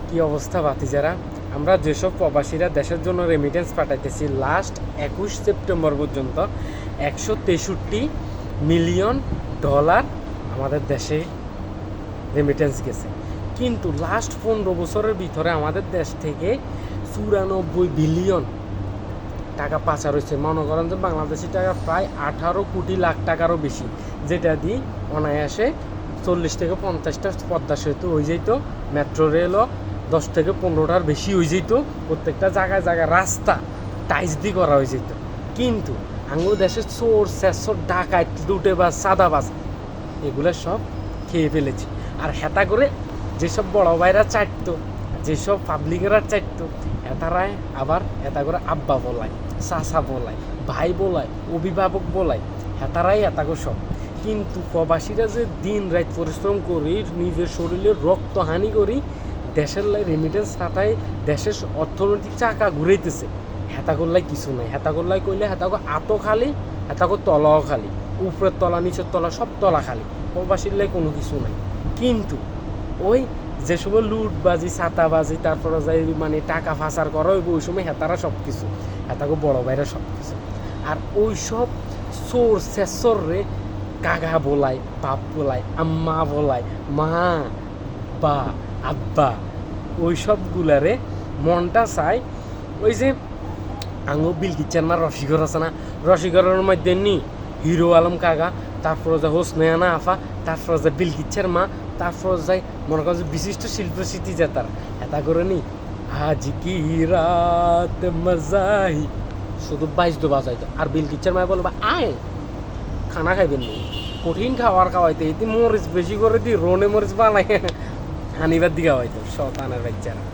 কি অবস্থা ভাতিজারা, আমরা যেসব প্রবাসীরা দেশের জন্য রেমিটেন্স পাঠাইতেছি লাস্ট 21 সেপ্টেম্বর পর্যন্ত 163 মিলিয়ন ডলার আমাদের দেশে রেমিটেন্স গেছে। কিন্তু লাস্ট 15 বছরের ভিতরে আমাদের দেশ থেকে 94 বিলিয়ন টাকা পাচার হয়েছে। মনে করেন যে বাংলাদেশি টাকা প্রায় 18 কোটি লাখ টাকারও বেশি, যেটা দিয়ে অনায়াসে 40 থেকে 50টা পদ্মা সেতু হয়ে যেত, মেট্রো রেলও 10 থেকে 15টার বেশি হয়ে যেত, প্রত্যেকটা জায়গায় জায়গায় রাস্তা টাইলস দিয়ে করা হয়ে যেত। কিন্তু আঙ্গুর দেশের চোর শেষর ডাকাত লুটেবাজ সাদাবাজ এগুলো সব খেয়ে ফেলেছি। আর হেতা করে যেসব বড় ভাইরা চাটতো, যেসব পাবলিকেরা চাটতো, এতারাই আবার এটা করে আব্বা বলায়, চাচা বলায়, ভাই বলায়, অভিভাবক বলায়, হেতারাই এতাগো সব। কিন্তু প্রবাসীরা যে দিন রাত পরিশ্রম করি, নিজের শরীরে রক্তহানি করি, দেশের লাই রেমিটেন্স পাঠায়, দেশের অর্থনৈতিক চাকা ঘুরাইতেছে, হেতাগোল্লাই কিছু নাই। হেতাগোল্লাই কইলে হেতাগো আতো খালি, হেতাগো তলাও খালি, উপরের তলা নিচের তলা সব তলা খালি, প্রবাসীর লাই কোনো কিছু নাই। কিন্তু ওই যে সময় লুটবাজি ছাতাবাজি তারপরে যাই মানে টাকা ফাঁসার করা হইব, ওই সময় হেতারা সব কিছু, হেতাগো বড় ভাইরা সব কিছু। আর ওই সব চোর শেষর রে কাকা বলায়, বাপ বলায়, আম্মা বলায়, মা বা আব্বা, ওই সবগুলারে মনটা চায় ওই যে আঙু বিলকিচ্ছার মা রসিকর আছে না, রসিকরের মধ্যে নি হিরো আলম কাকা, তারপরে যে হোসনেয়ানা আফা, তারপরে যে বিলকিচ্ছার মা, তারপর যাই মনে করেন যে বিশিষ্ট শিল্পশিল্পী যে তার এটা করে নি আজ কি রাত মজাহি, শুধু বাইশ বাজাইতো। আর বিলকিচ্ছার মা বলবা আয় খানা খাইবেন নি, কঠিন খাবার খাওয়াইতে এতে মরিচ বেশি করে দি রোনে মরিচ বানাই হানিবার দিকে হয়তো শতানের বাচ্চারা।